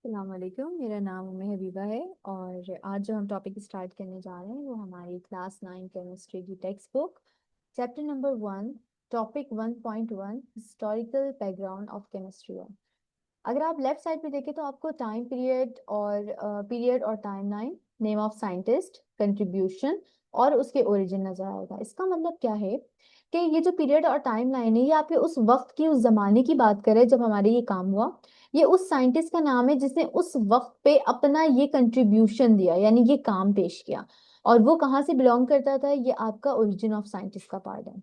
अस्सलाम वालेकुम। मेरा नाम उम्मे हबीबा है और आज जो हम टॉपिक स्टार्ट करने जा रहे हैं वो हमारी क्लास 9 केमिस्ट्री की text book chapter number 1 topic 1.1 historical background of chemistry है। अगर आप लेफ्ट साइड पे देखें तो आपको टाइम पीरियड और timeline, name of scientist, contribution और उसके ओरिजिन नजर आएगा। इसका मतलब क्या है कि ये जो पीरियड और टाइमलाइन है ये आपके उस वक्त की, उस जमाने की बात करे जब हमारे ये काम हुआ। ये उस साइंटिस्ट का नाम है जिसने उस वक्त पे अपना ये कंट्रीब्यूशन दिया, यानी ये काम पेश किया। और वो कहाँ से बिलोंग करता था, ये आपका ओरिजिन ऑफ साइंटिस्ट का पार्ट है।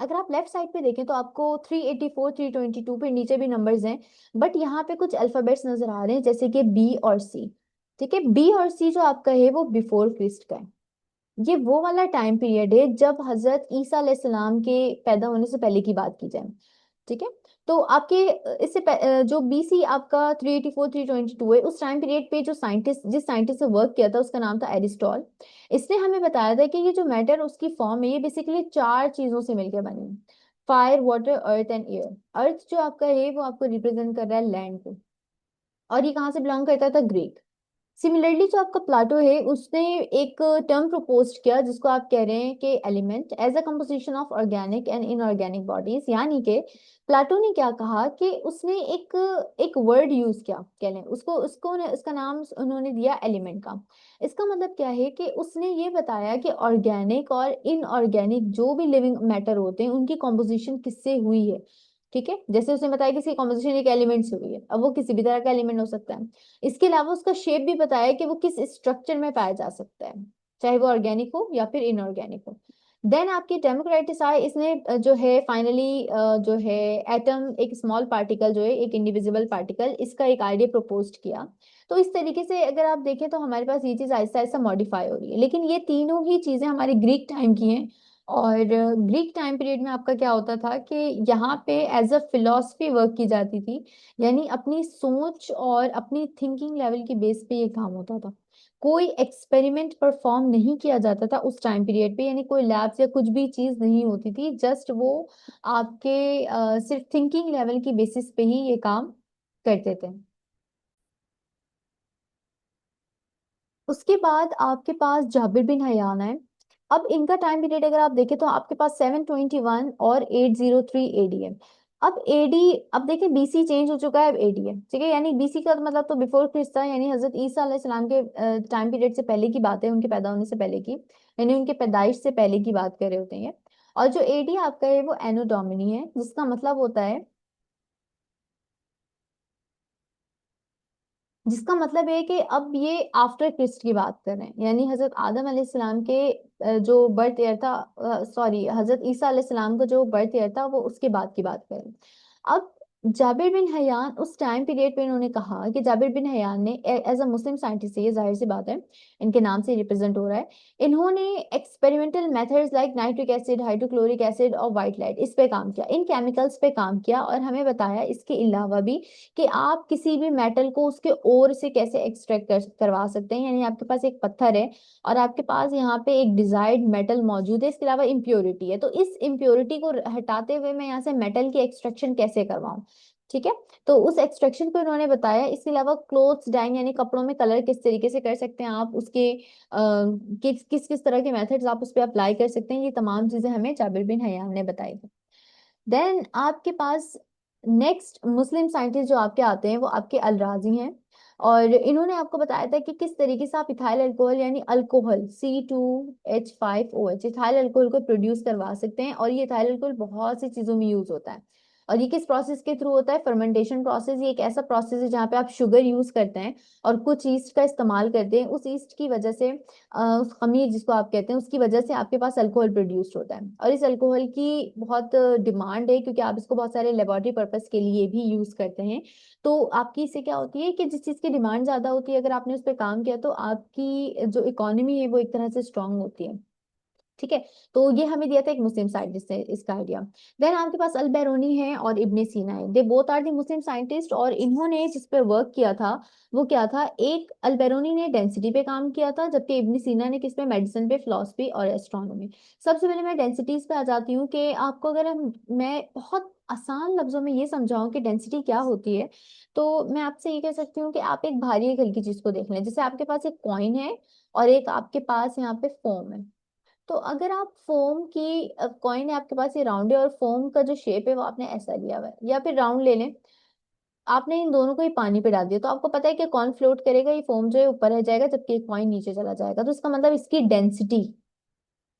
अगर आप लेफ्ट साइड पे देखें तो आपको 384, 322 फिर नीचे भी नंबर्स हैं। बट यहाँ पे कुछ अल्फाबेट्स नजर आ रहे हैं जैसे कि बी और सी। ठीक है, बी और सी जो आपका है वो बिफोर क्रिस्ट का है। ये वो वाला टाइम पीरियड है जब हजरत ईसा अलैहिस्सलाम के पैदा होने से पहले की बात की जाए। ठीक है। तो आपके जो बीसी आपका 384, 322 है, उस टाइम पीरियड पे जिस साइंटिस्ट से वर्क किया था उसका नाम था एरिस्टॉल। इसने हमें बताया था कि ये जो मैटर उसकी फॉर्म है ये बेसिकली चार चीजों से मिलकर बनी है। Fire, water, earth and air. Earth जो आपका है वो आपको रिप्रेजेंट कर रहा है लैंड को। और ये कहाँ से बिलोंग करता था, ग्रीक। सिमिलरली जो आपका प्लाटो है उसने एक टर्म प्रपोज किया जिसको आप कह रहे हैं कि element as a composition of organic and inorganic bodies. यानी कि प्लाटो ने क्या कहा कि उसने एक एक वर्ड यूज किया, कह लें उसको उसको उसका नाम उन्होंने दिया एलिमेंट का। इसका मतलब क्या है कि उसने ये बताया कि ऑर्गेनिक और इनऑर्गेनिक जो भी लिविंग मैटर होते हैं उनकी कॉम्पोजिशन किससे हुई है। ठीक है, जैसे उसने बताया कि इसकी कॉम्पोजिशन एक एलिमेंट से हुई है, अब वो किसी भी तरह का एलिमेंट हो सकता है। इसके अलावा उसका शेप भी बताया कि वो किस स्ट्रक्चर में पाया जा सकता है, चाहे वो ऑर्गेनिक हो या फिर इनऑर्गेनिक हो। देन आपकी डेमोक्रेटिस आए, इसने जो है फाइनली जो है एटम, एक स्मॉल पार्टिकल जो है एक इंडिविजिबल पार्टिकल, इसका एक आइडिया प्रपोज किया। तो इस तरीके से अगर आप देखें तो हमारे पास ये चीज आहिस्ता आहिस्ता मॉडिफाई हो रही है, लेकिन ये तीनों ही चीजें हमारे ग्रीक टाइम की हैं। और ग्रीक टाइम पीरियड में आपका क्या होता था कि यहाँ पे एज अ फिलोसफी वर्क की जाती थी। यानी अपनी सोच और अपनी थिंकिंग लेवल की बेस पे ये काम होता था। कोई एक्सपेरिमेंट परफॉर्म नहीं किया जाता था उस टाइम पीरियड पे, यानी कोई लैब्स या कुछ भी चीज नहीं होती थी, जस्ट वो आपके सिर्फ थिंकिंग लेवल की बेसिस पे ही ये काम करते थे। उसके बाद आपके पास जाबिर बिन हयान है। अब इनका टाइम पीरियड अगर आप देखें तो आपके पास 721 और 803 एडी है। अब एडी, अब देखें बीसी चेंज हो चुका है, अब एडी है। ठीक है, यानी बीसी का मतलब तो बिफोर क्रिस्ट था, यानी हजरत ईसा अलैहिस्सलाम के टाइम पीरियड से पहले की बात है, उनके पैदा होने से पहले की, यानी उनके पैदाइश से पहले की बात कर रहे होते हैं। और जो एडी आपका है वो एनो डोमिनी है, जिसका मतलब होता है, जिसका मतलब है कि अब ये आफ्टर क्रिस्ट की बात कर रहे हैं, यानी हजरत आदम अलैहिस्सलाम के जो बर्थ ईयर था, सॉरी हजरत ईसा अलैहिस्सलाम का जो बर्थ ईयर था वो उसके बाद की बात कर रहे हैं। अब जाबिर बिन हयान उस टाइम पीरियड पे इन्होंने कहा कि जाबिर बिन हयान ने एज अ मुस्लिम साइंटिस्ट है, ये जाहिर सी बात है इनके नाम से रिप्रेजेंट हो रहा है। इन्होंने experimental methods like nitric acid, hydrochloric acid और व्हाइट लाइट, इस पे काम किया, इन केमिकल्स पे काम किया। और हमें बताया इसके अलावा भी कि आप किसी भी मेटल को उसके ओर से कैसे एक्सट्रैक्ट करवा सकते हैं। यानी आपके पास एक पत्थर है और आपके पास यहाँ पे एक डिजायर्ड मेटल मौजूद है, इसके अलावा इम्प्योरिटी है, तो इस इम्प्योरिटी को हटाते हुए मैं यहाँ से मेटल की एक्सट्रैक्शन कैसे करवाऊं। ठीक है, तो उस एक्सट्रैक्शन को इन्होंने बताया। इसके अलावा क्लोथ्स डाइंग, यानी कपड़ों में कलर किस तरीके से कर सकते हैं आप, उसके किस किस किस तरह के मेथड्स आप उस पर अप्लाई कर सकते हैं, ये तमाम चीजें हमें जाबिर बिन हयान ने बताई थी। देन आपके पास नेक्स्ट मुस्लिम साइंटिस्ट जो आपके आते हैं वो आपके अलराजी हैं। और इन्होंने आपको बताया था कि किस तरीके से आप इथाइल अल्कोहल, यानी अल्कोहल C2H5OH, इथाइल अल्कोहल को प्रोड्यूस करवा सकते हैं। और ये इथाइल अल्कोहल बहुत सी चीजों में यूज होता है। और ये किस प्रोसेस के थ्रू होता है, फर्मेंटेशन प्रोसेस। ये एक ऐसा प्रोसेस है जहाँ पे आप शुगर यूज करते हैं और कुछ ईस्ट का इस्तेमाल करते हैं, उस ईस्ट की वजह से उस खमीर जिसको आप कहते हैं उसकी वजह से आपके पास अल्कोहल प्रोड्यूस्ड होता है। और इस अल्कोहल की बहुत डिमांड है क्योंकि आप इसको बहुत सारे लेबोरेटरी पर्पस के लिए भी यूज करते हैं। तो आपकी इससे क्या होती है कि जिस चीज की डिमांड ज्यादा होती है, अगर आपने उस पर काम किया तो आपकी जो इकोनॉमी है वो एक तरह से स्ट्रांग होती है। ठीक है, तो ये हमें दिया था एक मुस्लिम साइंटिस्ट ने इसका आइडिया। देन आपके पास अल बेरूनी है और इब्ने सीना है, they both are the Muslim scientist. और इन्होंने जिस पे वर्क किया था वो क्या था, एक अल बेरूनी ने डेंसिटी पे काम किया था जबकि इब्ने सीना ने किस पे, मेडिसिन पे, फिलोसफी और एस्ट्रोनॉमी। सबसे पहले मैं डेंसिटीज पे आ जाती हूँ कि आपको अगर मैं बहुत आसान लफ्जों में ये समझाऊं कि डेंसिटी क्या होती है, तो मैं आपसे ये कह सकती हूँ कि आप एक भारी एक हल्की चीज को देख लें। जैसे आपके पास एक कॉइन है और एक आपके पास यहाँ पे फोम है। तो अगर आप फोम की, कॉइन है आपके पास, ये राउंड है, और फोम का जो शेप है वो आपने ऐसा लिया हुआ है, या फिर राउंड ले लें। आपने इन दोनों को ही पानी पे डाल दिया, तो आपको पता है कि कौन फ्लोट करेगा, ये फोम जो है ऊपर रह जाएगा जबकि कॉइन नीचे चला जाएगा। तो इसका मतलब इसकी डेंसिटी,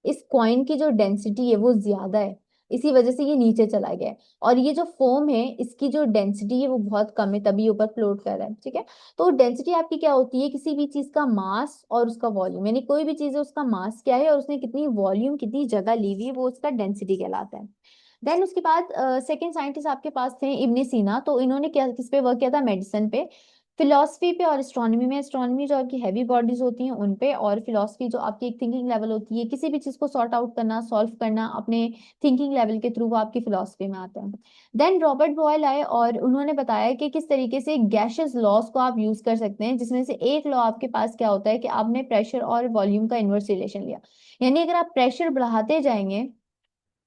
इस कॉइन की जो डेंसिटी है वो ज्यादा है, इसी वजह से ये नीचे चला गया है। और ये जो फोम है इसकी जो डेंसिटी है वो बहुत कम है, तभी ऊपर फ्लोट कर रहा है। ठीक है। तो डेंसिटी आपकी क्या होती है, किसी भी चीज का मास और उसका वॉल्यूम, यानी कोई भी चीज है उसका मास क्या है और उसने कितनी वॉल्यूम, कितनी जगह ली हुई है, वो उसका डेंसिटी कहलाता है। देन उसके बाद सेकंड साइंटिस्ट आपके पास थे इब्ने सीना। तो इन्होंने क्या, किस पे वर्क किया था, मेडिसिन पे, फिलोसफी पे और एस्ट्रोनॉमी में। एस्ट्रोनॉमी जो आपकी हैवी बॉडीज होती हैं उन पे, और फिलोसफी जो आपकी एक थिंकिंग लेवल होती है, किसी भी चीज को सॉर्ट आउट करना, सॉल्व करना अपने थिंकिंग लेवल के थ्रू, वो आपकी फिलोसफी में आता है। देन रॉबर्ट बॉयल आए और उन्होंने बताया कि किस तरीके से गैशियस लॉज को आप यूज कर सकते हैं, जिसमें से एक लॉ आपके पास क्या होता है कि आपने प्रेशर और वॉल्यूम का इनवर्स रिलेशन लिया। यानी अगर आप प्रेशर बढ़ाते जाएंगे,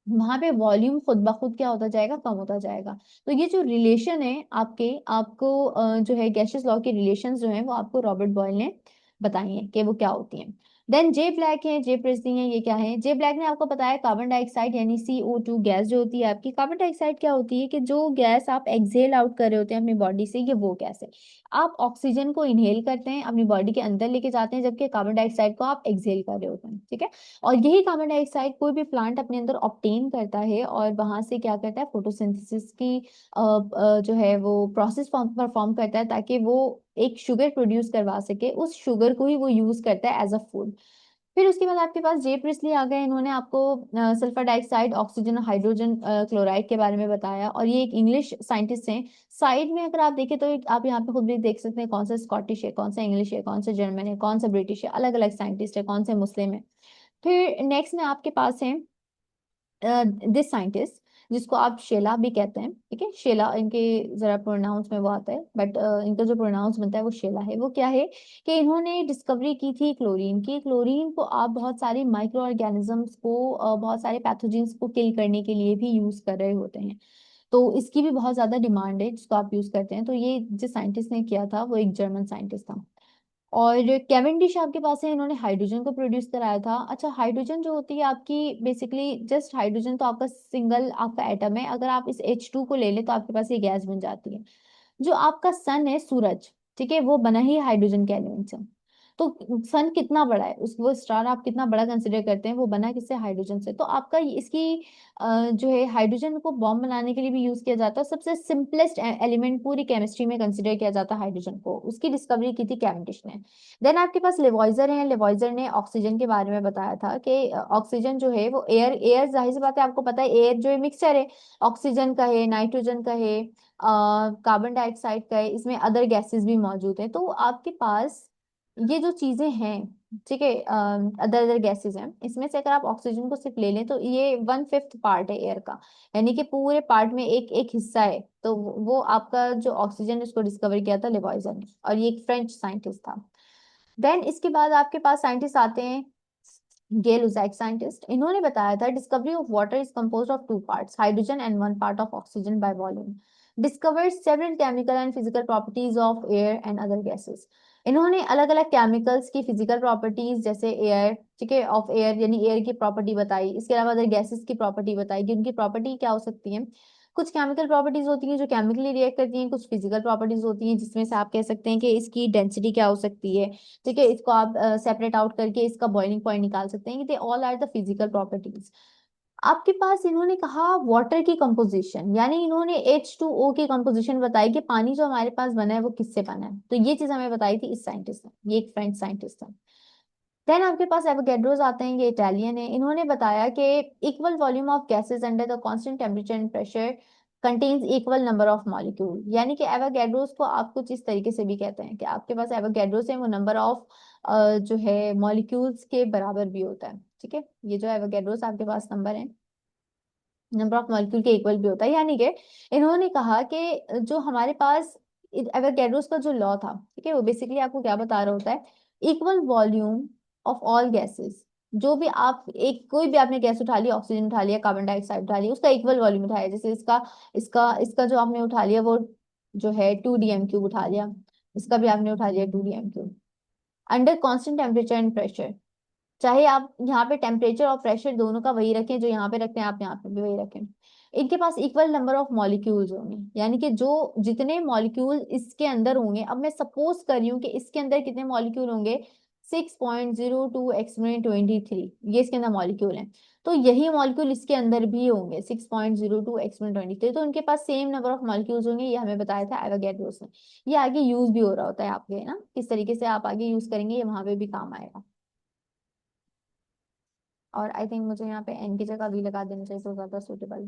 वहां पे वॉल्यूम खुद ब खुद क्या होता जाएगा, कम होता जाएगा। तो ये जो रिलेशन है आपके, आपको जो है गैशियस लॉ के रिलेशंस जो हैं वो आपको रॉबर्ट बॉयल ने बताई हैं कि वो क्या होती हैं। देन जे ब्लैक है, जे प्रेसली है, ये क्या है, जे ब्लैक ने आपको बताया कार्बन डाइऑक्साइड यानी CO2 गैस जो होती है आपकी। कार्बन डाइऑक्साइड क्या होती है कि जो गैस आप एक्सहेल आउट कर रहे होते हैं अपनी बॉडी से, ये वो गैस है। आप ऑक्सीजन को इनहेल करते हैं, अपनी बॉडी के अंदर लेके जाते हैं, जबकि कार्बन डाइऑक्साइड को आप एक्सहेल कर रहे होते हैं। ठीक है। और यही कार्बन डाइऑक्साइड कोई भी प्लांट अपने अंदर ऑब्टेन करता है और वहां से क्या करता है, फोटोसिंथेसिस की जो है वो प्रोसेस परफॉर्म करता है, ताकि वो एक शुगर प्रोड्यूस करवा सके। उस शुगर को ही वो यूज करता है एज अ फूड। फिर उसके बाद आपके पास जे प्रिस्ली आ गए। इन्होंने आपको sulphur dioxide, oxygen, hydrogen chloride के बारे में बताया, और ये एक इंग्लिश साइंटिस्ट हैं। साइड में अगर आप देखें तो आप यहाँ पे खुद भी देख सकते हैं कौन सा स्कॉटिश है, कौन सा इंग्लिश है, कौन सा जर्मन है, कौन सा ब्रिटिश है, अलग अलग साइंटिस्ट है, कौन से मुस्लिम है। फिर नेक्स्ट में आपके पास है दिस साइंटिस्ट, जिसको आप शेला भी कहते हैं। ठीक है, शेला इनके जरा प्रोनाउंस में वो आता है, बट इनका जो प्रोनाउंस बनता है वो शेला है। वो क्या है कि इन्होंने डिस्कवरी की थी क्लोरीन की। क्लोरीन को आप बहुत सारे माइक्रो ऑर्गेनिजम्स को, बहुत सारे पैथोजेंस को किल करने के लिए भी यूज कर रहे होते हैं। तो इसकी भी बहुत ज्यादा डिमांड है जिसको आप यूज करते हैं। तो ये जिस साइंटिस्ट ने किया था वो एक जर्मन साइंटिस्ट था। और कैवेंडिश आपके पास है, इन्होंने हाइड्रोजन को प्रोड्यूस कराया था। अच्छा, हाइड्रोजन जो होती है आपकी, बेसिकली जस्ट हाइड्रोजन तो आपका सिंगल आपका एटम है। अगर आप इस H2 को ले लें तो आपके पास ये गैस बन जाती है। जो आपका सन है, सूरज, ठीक है, वो बना ही हाइड्रोजन के एलिमेंट से। तो सन कितना बड़ा है, उस वो स्टार आप कितना बड़ा कंसिडर करते हैं, वो बना किससे, हाइड्रोजन से। तो आपका इसकी जो है हाइड्रोजन को बॉम्ब बनाने के लिए भी यूज किया जाता है। सबसे सिंपलेस्ट एलिमेंट पूरी केमिस्ट्री में कंसिडर किया जाता है हाइड्रोजन को। उसकी डिस्कवरी की थी कैवेंडिश ने। देन आपके पास लेवॉइजर है। लेवॉइजर ने ऑक्सीजन के बारे में बताया था कि ऑक्सीजन जो है वो एयर, एयर जाहिर सी बात है आपको पता है, एयर जो है मिक्सचर है, ऑक्सीजन का है, नाइट्रोजन का है, कार्बन डाइऑक्साइड का है, इसमें अदर गैसेस भी मौजूद हैं। तो आपके पास ये जो चीजें हैं, ठीक है, अदर अदर गैसेस हैं, इसमें से अगर आप ऑक्सीजन को सिर्फ ले लें तो ये 1/5 पार्ट है एयर का, यानी कि पूरे पार्ट में एक एक हिस्सा है। तो वो आपका जो ऑक्सीजन, उसको डिस्कवर किया था लेवॉइजर ने, और ये एक फ्रेंच साइंटिस्ट था। देन इसके बाद आपके पास साइंटिस्ट आते हैं, गेल उजैक साइंटिस्ट। इन्होंने बताया था discovery of water is composed of two parts, hydrogen and one part of oxygen by volume. Discovered several chemical and physical properties of air and other gases. इन्होंने अलग अलग केमिकल्स की फिजिकल प्रॉपर्टीज, जैसे air, ठीक है, of air यानी air की property बताई। इसके अलावा अदर गैसेस की प्रॉपर्टी बताई कि उनकी प्रॉपर्टी क्या हो सकती है। कुछ केमिकल प्रॉपर्टीज होती हैं जो केमिकली रिएक्ट करती हैं, कुछ फिजिकल प्रॉपर्टीज होती हैं जिसमें से आप कह सकते हैं कि इसकी डेंसिटी क्या हो सकती है। ठीक है, इसको आप सेपरेट आउट करके इसका बॉइलिंग पॉइंट निकाल सकते हैं कि they all are the physical properties. आपके पास इन्होंने कहा वाटर की कंपोजिशन, यानी इन्होंने H2O की कंपोजिशन बताई कि पानी जो हमारे पास बना है वो किससे बना है। तो ये चीज हमें बताई थी इस साइंटिस्ट ने, ये एक फ्रेंच साइंटिस्ट था। देन आपके पास एवोगैड्रोस आते हैं, ये इटालियन है। इन्होंने बताया कि equal volume of gases under the constant temperature and pressure contains equal number of molecule. यानी कि एवोगैड्रोस को आप कुछ इस तरीके से भी कहते हैं कि आपके पास एवोगैड्रोस है वो नंबर ऑफ जो है मॉलिक्यूल्स के बराबर भी होता है। ठीक है, ये जो एवोगैड्रोस आपके पास नंबर है, नंबर ऑफ मॉलिक्यूल के इक्वल भी होता है। यानी कि इन्होंने कहा कि जो हमारे पास एवोगैड्रोस का जो लॉ था, ठीक है, वो बेसिकली आपको क्या बता रहा होता है, equal volume of all gases जो भी आप एक कोई भी आपने गैस उठा लिया, ऑक्सीजन उठा लिया, कार्बन डाइऑक्साइड उठा लिया, उसका इक्वल वॉल्यूम उठाया, जैसे इसका इसका इसका जो आपने उठा लिया वो जो है 2 dm³ उठा लिया, इसका भी आपने उठा लिया 2 dm³, under constant temperature and pressure. चाहे आप यहाँ पे टेम्परेचर और प्रेशर दोनों का वही रखें, जो यहाँ पे रखते हैं आप यहाँ पे भी वही रखें। इनके पास इक्वल नंबर ऑफ मॉलिक्यूल्स होंगे, यानी कि जो जितने मॉलिक्यूल इसके अंदर होंगे, अब मैं सपोज कर रही हूँ कि इसके अंदर कितने मॉलिक्यूल होंगे, 6.02 एक्सपोनेंट 23, ये इसके अंदर मॉलिक्यूल हैं। तो यही मॉलिक्यूल इसके अंदर भी होंगे 6.02 एक्सपोनेंट 23, तो उनके पास सेम नंबर ऑफ मॉलिक्यूल्स होंगे, ये हमें बताया था एवोगैड्रोस ने। ये आगे यूज भी हो रहा होता है आपके ना, किस तरीके से आप आगे यूज करेंगे ये वहां पे भी काम आएगा। और आई थिंक मुझे यहाँ पे एन की जगह वी लगा देना चाहिए तो ज्यादा सुटेबल।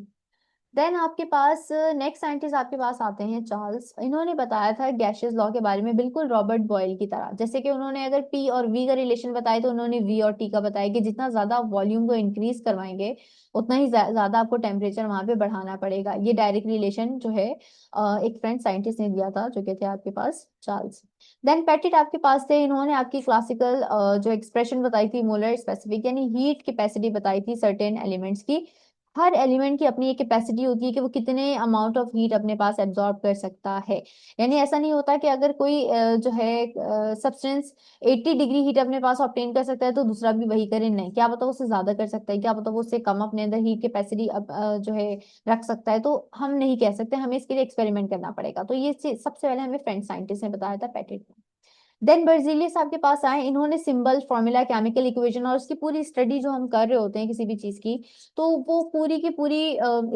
देन आपके पास नेक्स्ट साइंटिस्ट आपके पास आते हैं चार्ल्स। इन्होंने बताया था गैशियस लॉ के बारे में, बिल्कुल रॉबर्ट बॉयल की तरह। जैसे कि उन्होंने अगर पी और वी का रिलेशन बताया तो उन्होंने वी और टी का बताया कि जितना ज्यादा वॉल्यूम को इंक्रीज करवाएंगे उतना ही ज्यादा आपको टेम्परेचर वहां पे बढ़ाना पड़ेगा। ये डायरेक्ट रिलेशन जो है एक फ्रेंच साइंटिस्ट ने दिया था, जो कि थे आपके पास चार्ल्स। देन पेटिट आपके पास थे। इन्होंने आपकी क्लासिकल जो एक्सप्रेशन बताई थी, मोलर स्पेसिफिक यानी हीट कैपेसिटी बताई थी सर्टेन एलिमेंट्स की। हर एलिमेंट की अपनी एक कैपेसिटी होती है कि वो कितने अमाउंट ऑफ हीट अपने पास एब्जॉर्ब कर सकता है। यानी ऐसा नहीं होता कि अगर कोई जो है सब्सटेंस 80 डिग्री हीट अपने पास ऑब्टेन कर सकता है तो दूसरा भी वही करे, नहीं, क्या पता वो उससे ज्यादा कर सकता है, क्या पता वो उससे कम अपने अंदर हीट कैपेसिटी जो है रख सकता है। तो हम नहीं कह सकते, हमें इसके लिए एक्सपेरिमेंट करना पड़ेगा। तो ये सबसे पहले हमें फ्रेंच साइंटिस्ट ने बताया था, पेटिट ने। देन बर्जीलियस आपके पास आए। इन्होंने सिंबल, फॉर्मूला, केमिकल इक्वेशन और उसकी पूरी स्टडी जो हम कर रहे होते हैं किसी भी चीज की, तो वो पूरी की पूरी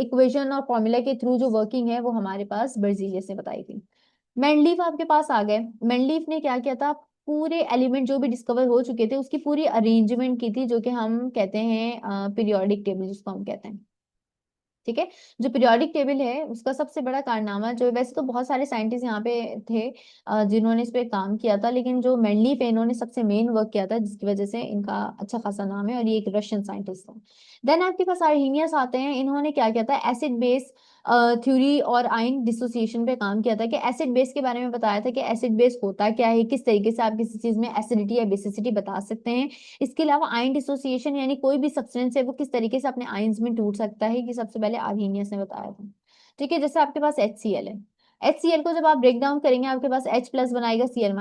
इक्वेशन और फॉर्मूला के थ्रू जो वर्किंग है वो हमारे पास बर्जीलियस ने बताई थी। मेंडलीफ आपके पास आ गए। मेंडलीफ ने क्या किया था, पूरे एलिमेंट जो भी डिस्कवर हो चुके थे उसकी पूरी अरेंजमेंट की थी, जो कि हम कहते हैं पीरियोडिक टेबल जिसको हम कहते हैं। ठीक है। जो पीरियोडिक टेबल है उसका सबसे बड़ा कारनामा जो है, वैसे तो बहुत सारे साइंटिस्ट यहाँ पे थे जिन्होंने इस पे काम किया था, लेकिन जो मेंडली पे इन्होंने सबसे मेन वर्क किया था, जिसकी वजह से इनका अच्छा खासा नाम है, और ये एक रशियन साइंटिस्ट था। देन आपके पास आर्हीनियस आते हैं। इन्होंने क्या किया था, एसिड बेस थ्योरी और आयन डिसोसिएशन पे काम किया था, कि एसिड बेस के बारे में बताया था कि एसिड बेस होता क्या है, किस तरीके से आप किसी चीज में एसिडिटी या बेसिसिटी बता सकते हैं। इसके अलावा आयन डिसोसिएशन यानी कोई भी सब्सटेंस है वो किस तरीके से अपने आयंस में टूट सकता है, ये सबसे पहले आर्हीनियस ने बताया था। ठीक है। जैसे आपके पास HCl है, HCl को जब आप ब्रेक डाउन करेंगे आपके पास H+ बनाएगा, Cl-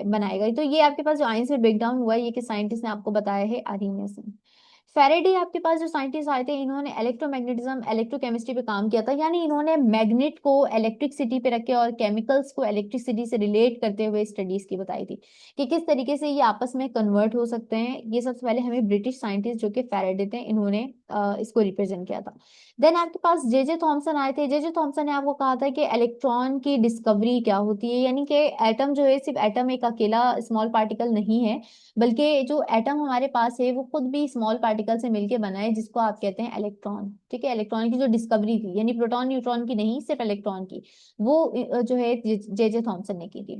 बनाएगा। तो ये आपके पास जो आयंस में ब्रेक डाउन हुआ है, ये कि साइंटिस्ट ने आपको बताया है, आर्हीनियस ने। फेरेडे आपके पास जो साइंटिस्ट आए थे, इन्होंने इलेक्ट्रोमैग्नेटिज्म, इलेक्ट्रोकेमिस्ट्री पे काम किया था। यानी इन्होंने मैग्नेट को इलेक्ट्रिसिटी पे रखे और केमिकल्स को इलेक्ट्रिसिटी से रिलेट करते हुए स्टडीज की बताई थी, कि किस तरीके से ये आपस में कन्वर्ट हो सकते हैं। ये सबसे पहले हमें ब्रिटिश साइंटिस्ट जो कि फेरेडे थे, इन्होंने इसको रिप्रेजेंट किया था। देन आपके पास जे थॉमसन आए थे। जे थॉमसन ने आपको कहा था कि इलेक्ट्रॉन की डिस्कवरी क्या होती है, यानी कि एटम जो है, सिर्फ एटम एक अकेला स्मॉल पार्टिकल नहीं है, बल्कि जो एटम हमारे पास है वो खुद भी स्मॉल पार्टिकल से मिलके बना है, जिसको आप कहते हैं इलेक्ट्रॉन। ठीक है। इलेक्ट्रॉन की जो डिस्कवरी थी, यानी प्रोटॉन न्यूट्रॉन की नहीं, सिर्फ इलेक्ट्रॉन की, वो जो है जे थॉमसन ने की थी।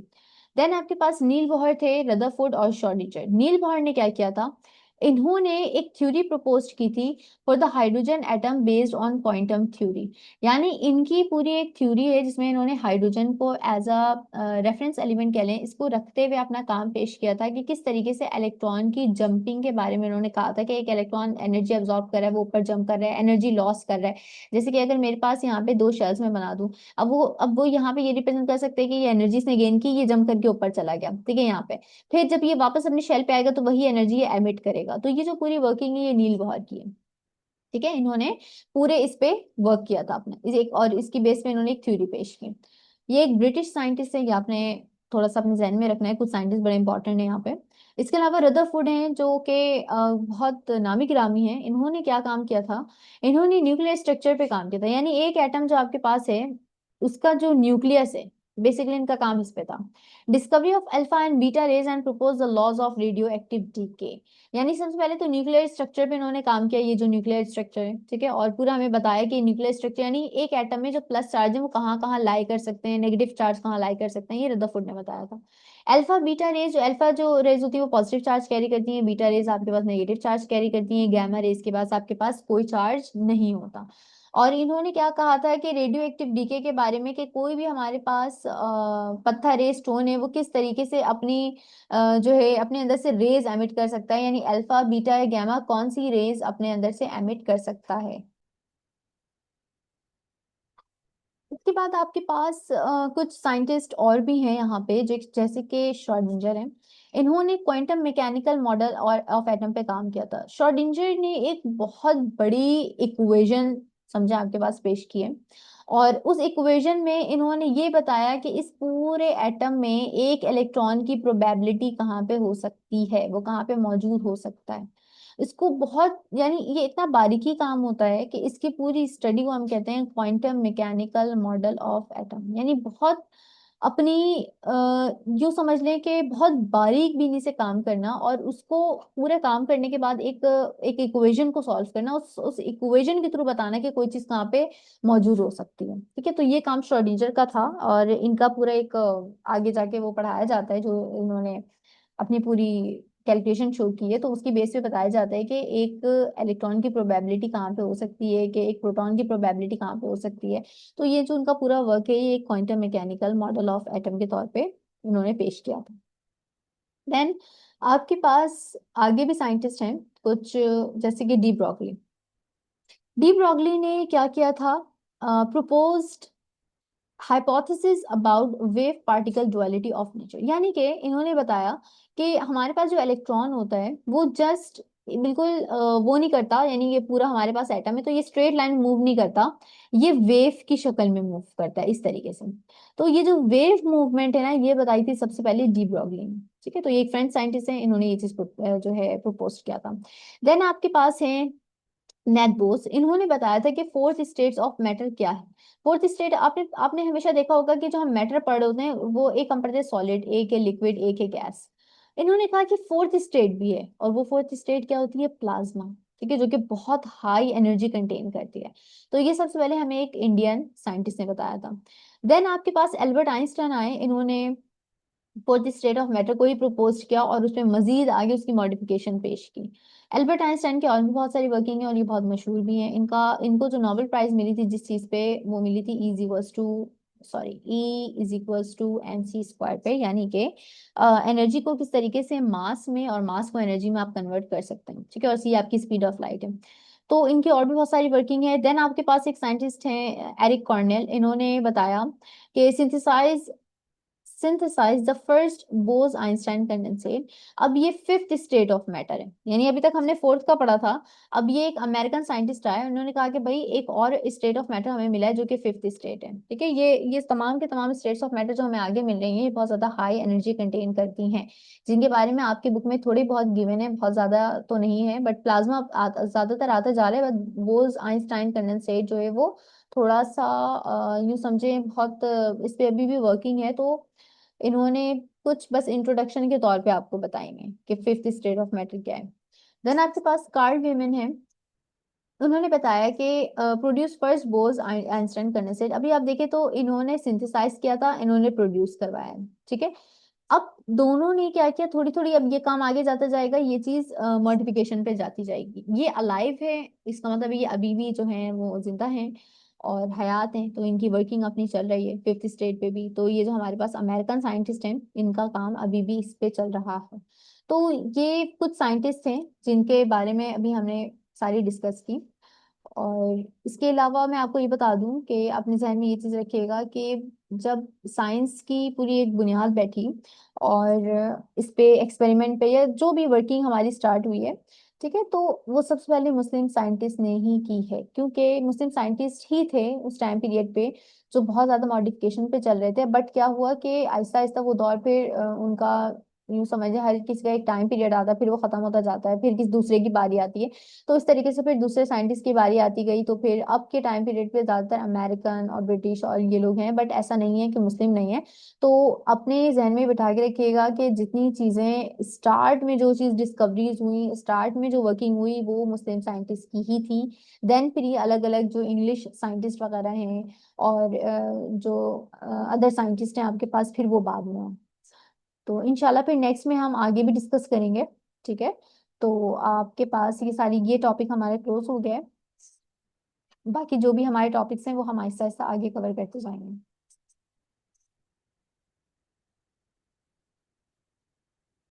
देन आपके पास नील बोहर थे, रदरफोर्ड और श्रोडिंगर। नील बोहर ने क्या किया था, इन्होंने एक थ्योरी प्रपोज की थी for the hydrogen atom based on quantum theory. यानी इनकी पूरी एक थ्योरी है जिसमें इन्होंने हाइड्रोजन को एज अ रेफरेंस एलिमेंट कह लें, इसको रखते हुए अपना काम पेश किया था, कि किस तरीके से इलेक्ट्रॉन की जंपिंग के बारे में उन्होंने कहा था, कि एक इलेक्ट्रॉन एनर्जी अब्सॉर्ब कर रहा है, वो ऊपर जंप कर रहा है, एनर्जी लॉस कर रहा है। जैसे कि अगर मेरे पास यहाँ पे दो शेल्स में बना दूं, अब वो यहाँ पे ये रिप्रेजेंट कर सकते हैं कि ये एनर्जी इसने गेन की, ये जंप करके ऊपर चला गया। ठीक है। यहाँ पे फिर जब ये वापस अपने शेल पे आएगा तो वही एनर्जी ये एमिट करेगा। तो ये जो पूरी वर्किंग है ये नील बोहर की है। ठीक है। इन्होंने पूरे इस पे वर्क किया था अपने एक, और इसकी बेस पे इन्होंने एक थ्योरी पेश की। ये एक ब्रिटिश साइंटिस्ट है, ये आपने थोड़ा सा अपने जहन में रखना है, कुछ साइंटिस्ट बड़े इंपॉर्टेंट है यहाँ पे। इसके अलावा रदरफोर्ड हैं, जो कि बहुत नामी गिरामी है। इन्होंने क्या काम किया था, इन्होंने न्यूक्लियर स्ट्रक्चर पे काम किया था, यानी एक एटम जो आपके पास है उसका जो न्यूक्लियस है, बेसिकली इनका काम इस पे था। Discovery of alpha and beta rays and propose the laws of radio active decay. यानी सबसे पहले तो न्यूक्लियर स्ट्रक्चर पे इन्होंने काम किया, ये जो न्यूक्लियर स्ट्रक्चर है। ठीक है। और पूरा हमें बताया कि न्यूक्लियर स्ट्रक्चर यानी एक एटम में जो प्लस चार्ज है वो कहाँ कहाँ लाई कर सकते हैं, नेगेटिव चार्ज कहाँ लाई कर सकते हैं, ये रदरफोर्ड ने बताया था। अल्फा बीटा रेज, जो अल्फा जो रेज होती है वो पॉजिटिव चार्ज कैरी करती है, बीटा रेज आपके पास नेगेटिव चार्ज कैरी करती है, गैमा रेज के पास आपके पास कोई चार्ज नहीं होता। और इन्होंने क्या कहा था कि रेडियो एक्टिव डीके के बारे में, कि कोई भी हमारे पास पत्थर है, स्टोन है, वो किस तरीके से अपनी जो है अपने अंदर से रेज एमिट कर सकता है, यानी अल्फा बीटा या गामा कौन सी रेज अपने अंदर से एमिट कर सकता है। इसके बाद आपके पास कुछ साइंटिस्ट और भी हैं यहाँ पे, जो जैसे कि श्रोडिंगर हैं। इन्होंने क्वांटम मैकेनिकल मॉडल और ऑफ एटम पे काम किया था। श्रोडिंगर ने एक बहुत बड़ी इक्वेशन समझा आपके पास पेश की है, और उस इक्वेशन में इन्होंने ये बताया कि इस पूरे एटम में एक इलेक्ट्रॉन की प्रोबेबिलिटी कहाँ पे हो सकती है, वो कहाँ पे मौजूद हो सकता है। इसको बहुत, यानी ये इतना बारीकी काम होता है कि इसकी पूरी स्टडी को हम कहते हैं quantum mechanical model of atom, यानी बहुत अपनी जो समझ लें कि बहुत बारीक बीनी से काम करना, और उसको पूरे काम करने के बाद एक एक इक्वेशन को सॉल्व करना, उस इक्वेशन के थ्रू बताना कि कोई चीज कहाँ पे मौजूद हो सकती है। ठीक है, तो ये काम श्रोडिंगर का था, और इनका पूरा एक आगे जाके वो पढ़ाया जाता है, जो इन्होंने अपनी पूरी कैलकुलेशन शो की है, तो उसकी बेस पे बताया जाता है कि एक इलेक्ट्रॉन की प्रोबेबिलिटी कहाँ पे हो सकती है, कि एक प्रोटॉन की प्रोबेबिलिटी कहाँ पे हो सकती है। तो ये जो उनका पूरा वर्क है, ये एक quantum mechanical model of atom के तौर पे उन्होंने पेश किया था। देन आपके पास आगे भी साइंटिस्ट हैं कुछ, जैसे कि डी ब्रॉगली। डी ब्रॉगली ने क्या किया था, proposed hypothesis about wave particle duality of nature, यानी कि इन्होंने बताया कि हमारे पास जो इलेक्ट्रॉन होता है वो जस्ट बिल्कुल वो नहीं करता, यानी ये पूरा हमारे पास एटम है तो ये स्ट्रेट लाइन मूव नहीं करता, ये वेव की शक्ल में मूव करता है इस तरीके से। तो ये जो वेव मूवमेंट है ना, ये बताई थी सबसे पहले डी ब्रॉगली ने। ठीक है, तो ये एक फ्रेंच साइंटिस्ट है, इन्होंने ये चीज जो है प्रपोज किया था। देन आपके पास है नेट बोस। इन्होंने बताया था कि फोर्थ स्टेट्स ऑफ मैटर क्या है। फोर्थ स्टेट, आपने आपने हमेशा देखा होगा कि जो हम मैटर पढ़ रहे होते हैं वो एक हम पढ़ते हैं सॉलिड, एक है लिक्विड, एक है गैस। इन्होंने कहा कि फोर्थ स्टेट भी है, और वो फोर्थ स्टेट क्या होती है, प्लाज्मा। ठीक है, जो कि बहुत हाई एनर्जी कंटेन करती है। तो ये सबसे पहले हमें एक इंडियन साइंटिस्ट ने बताया था। देन आपके पास एल्बर्ट आइंस्टाइन आए, इन्होंने फोर्थ स्टेट ऑफ मैटर को ही प्रपोज किया, और उसमें मजीद आगे उसकी मॉडिफिकेशन पेश की। एल्बर्ट आइंस्टाइन की और भी बहुत सारी वर्किंग है, और ये बहुत मशहूर भी हैं। इनका इनको जो नोबेल प्राइज मिली थी जिस चीज पे, वो मिली थी E equals to sorry E is equals to M C square पे, यानी कि एनर्जी को किस तरीके से मास में, और मास को एनर्जी में आप कन्वर्ट कर सकते हैं। ठीक है, और सी आपकी स्पीड ऑफ लाइट है। तो इनकी और भी बहुत सारी वर्किंग है। देन आपके पास एक साइंटिस्ट हैं एरिक कॉर्नेल, इन्होंने बताया कि synthesize the first Bose-Einstein condensate। अब ये फिफ्थ स्टेट ऑफ मैटर है, यानी अभी तक हमने फोर्थ का पढ़ा था। अब ये एक अमेरिकन साइंटिस्ट आया, उन्होंने कहा कि भाई एक और स्टेट ऑफ मैटर हमें मिला है जो कि फिफ्थ स्टेट है। ठीक है, ये तमाम के तमाम स्टेट्स ऑफ मैटर जो हमें आगे मिल रही हैं, ये बहुत ज्यादा हाई एनर्जी कंटेन करती हैं, जिनके बारे में आपकी बुक में थोड़ी बहुत गिवन है, बहुत ज्यादा तो नहीं है, बट प्लाज्मा ज्यादातर आता जा रहा है। बोज आइंस्टाइन कंडेंसेट जो है वो थोड़ा सा यूं समझे बहुत इस पे अभी भी वर्किंग है। तो इन्होंने कुछ बस इंट्रोडक्शन के तौर पे आपको बताएंगे कि फिफ्थ स्टेट ऑफ मैटर क्या है। देन आपके पास कार्ल वीमन है, उन्होंने बताया कि प्रोड्यूस फर्स्ट बोज आइंस्टाइन कंडेंसेट। अभी आप देखें तो इन्होंने सिंथेसाइज किया था, इन्होंने प्रोड्यूस करवाया है। ठीक है, अब दोनों ने क्या किया, थोड़ी थोड़ी अब ये काम आगे जाता जाएगा, ये चीज मॉडिफिकेशन पे जाती जाएगी। ये अलाइव है, इसका मतलब ये अभी भी जो है वो जिंदा हैं और हयात हैं, तो इनकी वर्किंग अपनी चल रही है फिफ्थ स्टेट पे भी। तो ये जो हमारे पास अमेरिकन साइंटिस्ट हैं, इनका काम अभी भी इस पे चल रहा है। तो ये कुछ साइंटिस्ट हैं जिनके बारे में अभी हमने सारी डिस्कस की। और इसके अलावा मैं आपको ये बता दूं कि अपने जहन में ये चीज रखिएगा कि जब साइंस की पूरी एक बुनियाद बैठी, और इस पे एक्सपेरिमेंट पे या जो भी वर्किंग हमारी स्टार्ट हुई है, ठीक है, तो वो सबसे पहले मुस्लिम साइंटिस्ट ने ही की है, क्योंकि मुस्लिम साइंटिस्ट ही थे उस टाइम पीरियड पे जो बहुत ज्यादा मॉडिफिकेशन पे चल रहे थे। बट क्या हुआ कि आहिस्ता आहिस्ता वो दौर फिर उनका यूं समझे हर किसी का एक टाइम पीरियड आता है, फिर वो खत्म होता जाता है, फिर किसी दूसरे की बारी आती है। तो इस तरीके से फिर दूसरे साइंटिस्ट की बारी आती गई, तो फिर अब के टाइम पीरियड पे ज्यादातर अमेरिकन और ब्रिटिश और ये लोग हैं, बट ऐसा नहीं है कि मुस्लिम नहीं है। तो अपने जहन में बिठा के रखिएगा कि जितनी चीजें स्टार्ट में, जो चीज डिस्कवरीज हुई, स्टार्ट में जो वर्किंग हुई, वो मुस्लिम साइंटिस्ट की ही थी। देन फिर ये अलग अलग जो इंग्लिश साइंटिस्ट वगैरह हैं, और जो अदर साइंटिस्ट हैं आपके पास, फिर वो बाद में हैं। तो इंशाल्लाह फिर नेक्स्ट में हम आगे भी डिस्कस करेंगे। ठीक है, तो आपके पास ये सारी, ये टॉपिक हमारे क्लोज हो गया है। बाकी जो भी हमारे टॉपिक्स हैं वो हम आहिस्ता आहिस्ता आगे कवर करते जाएंगे।